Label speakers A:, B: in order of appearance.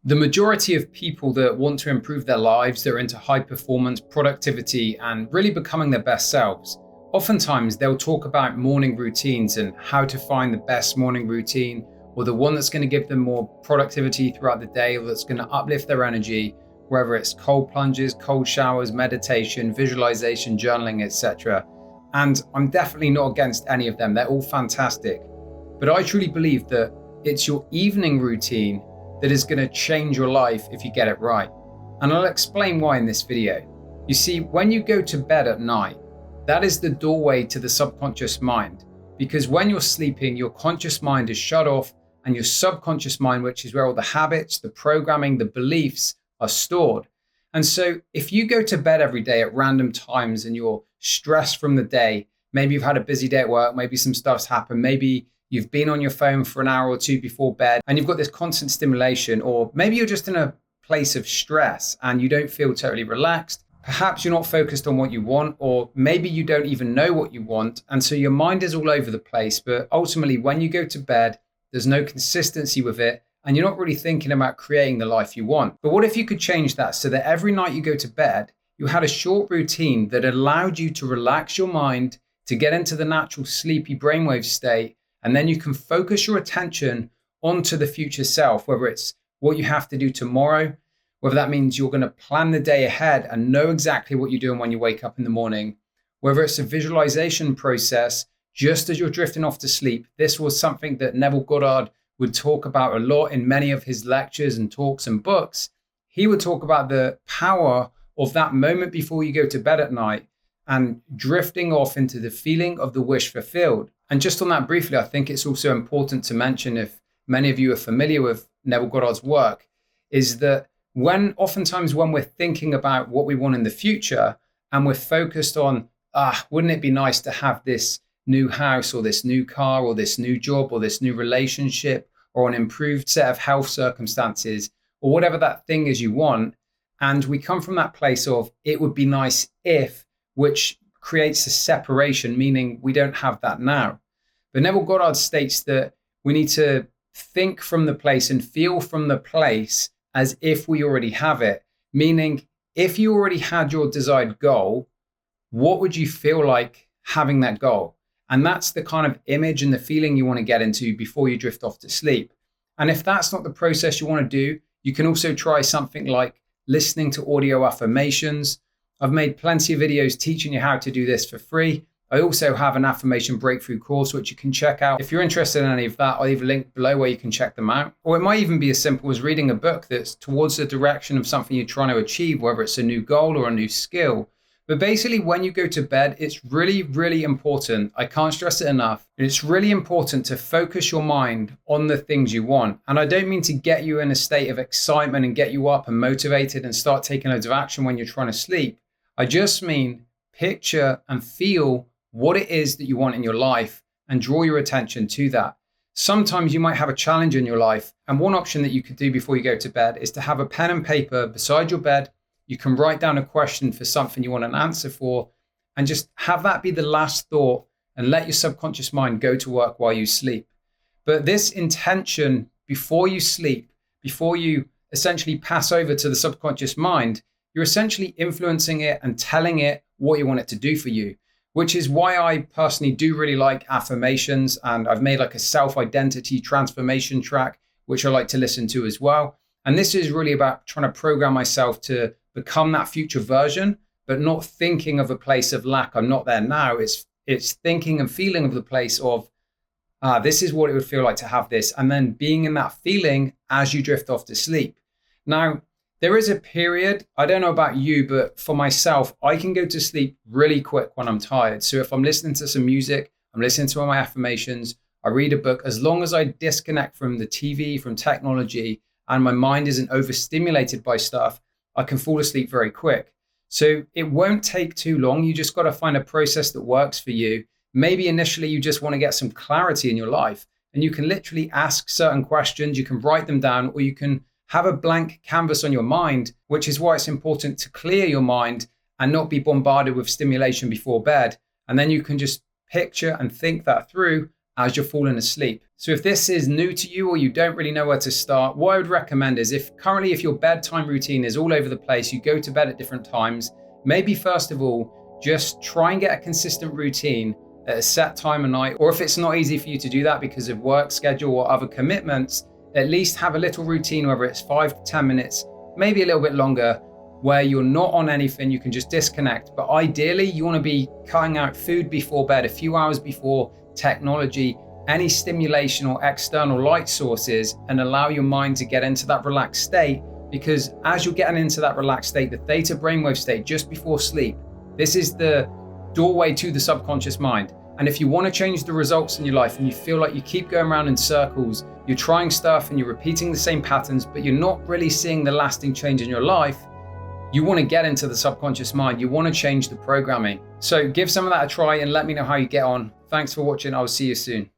A: The majority of people that want to improve their lives, that are into high performance, productivity, and really becoming their best selves, oftentimes they'll talk about morning routines and how to find the best morning routine, or the one that's going to give them more productivity throughout the day, or that's going to uplift their energy, whether it's cold plunges, cold showers, meditation, visualization, journaling, etc. And I'm definitely not against any of them. They're all fantastic. But I truly believe that it's your evening routine that is going to change your life if you get it right. And I'll explain why in this video. You see, when you go to bed at night, that is the doorway to the subconscious mind, because when you're sleeping, your conscious mind is shut off and your subconscious mind, which is where all the habits, the programming, the beliefs are stored. And so if you go to bed every day at random times and you're stressed from the day, maybe you've had a busy day at work, maybe some stuff's happened, maybe you've been on your phone for an hour or two before bed and you've got this constant stimulation, or maybe you're just in a place of stress and you don't feel totally relaxed. Perhaps you're not focused on what you want, or maybe you don't even know what you want. And so your mind is all over the place. But ultimately, when you go to bed, there's no consistency with it and you're not really thinking about creating the life you want. But what if you could change that so that every night you go to bed, you had a short routine that allowed you to relax your mind, to get into the natural sleepy brainwave state, and then you can focus your attention onto the future self, whether it's what you have to do tomorrow, whether that means you're going to plan the day ahead and know exactly what you're doing when you wake up in the morning, whether it's a visualization process just as you're drifting off to sleep. This was something that Neville Goddard would talk about a lot in many of his lectures and talks and books. He would talk about the power of that moment before you go to bed at night and drifting off into the feeling of the wish fulfilled. And just on that briefly, I think it's also important to mention, if many of you are familiar with Neville Goddard's work, is that oftentimes when we're thinking about what we want in the future and we're focused on, wouldn't it be nice to have this new house or this new car or this new job or this new relationship or an improved set of health circumstances or whatever that thing is you want. And we come from that place of it would be nice if, which creates a separation, meaning we don't have that now. But Neville Goddard states that we need to think from the place and feel from the place as if we already have it. Meaning, if you already had your desired goal, what would you feel like having that goal? And that's the kind of image and the feeling you want to get into before you drift off to sleep. And if that's not the process you want to do, you can also try something like listening to audio affirmations. I've made plenty of videos teaching you how to do this for free. I also have an affirmation breakthrough course, which you can check out. If you're interested in any of that, I'll leave a link below where you can check them out. Or it might even be as simple as reading a book that's towards the direction of something you're trying to achieve, whether it's a new goal or a new skill. But basically, when you go to bed, it's really, really important. I can't stress it enough. It's really important to focus your mind on the things you want. And I don't mean to get you in a state of excitement and get you up and motivated and start taking loads of action when you're trying to sleep. I just mean picture and feel what it is that you want in your life and draw your attention to that. Sometimes you might have a challenge in your life. And one option that you could do before you go to bed is to have a pen and paper beside your bed. You can write down a question for something you want an answer for and just have that be the last thought and let your subconscious mind go to work while you sleep. But this intention before you sleep, before you essentially pass over to the subconscious mind, you're essentially influencing it and telling it what you want it to do for you, which is why I personally do really like affirmations. And I've made like a self-identity transformation track, which I like to listen to as well. And this is really about trying to program myself to become that future version, but not thinking of a place of lack. I'm not there now. It's thinking and feeling of the place of, this is what it would feel like to have this. And then being in that feeling as you drift off to sleep. Now, there is a period, I don't know about you, but for myself, I can go to sleep really quick when I'm tired. So if I'm listening to some music, I'm listening to all my affirmations, I read a book, as long as I disconnect from the TV, from technology, and my mind isn't overstimulated by stuff, I can fall asleep very quick. So it won't take too long. You just got to find a process that works for you. Maybe initially you just want to get some clarity in your life, and you can literally ask certain questions. You can write them down, or you can have a blank canvas on your mind, which is why it's important to clear your mind and not be bombarded with stimulation before bed. And then you can just picture and think that through as you're falling asleep. So if this is new to you or you don't really know where to start, what I would recommend is if your bedtime routine is all over the place, you go to bed at different times, maybe first of all, just try and get a consistent routine at a set time of night. Or if it's not easy for you to do that because of work schedule or other commitments, at least have a little routine, whether it's 5 to 10 minutes, maybe a little bit longer, where you're not on anything, you can just disconnect. But ideally, you want to be cutting out food before bed, a few hours before technology, any stimulation or external light sources, and allow your mind to get into that relaxed state. Because as you're getting into that relaxed state, the theta brainwave state just before sleep, this is the doorway to the subconscious mind. And if you want to change the results in your life and you feel like you keep going around in circles, you're trying stuff and you're repeating the same patterns, but you're not really seeing the lasting change in your life, you want to get into the subconscious mind. You want to change the programming. So give some of that a try and let me know how you get on. Thanks for watching. I'll see you soon.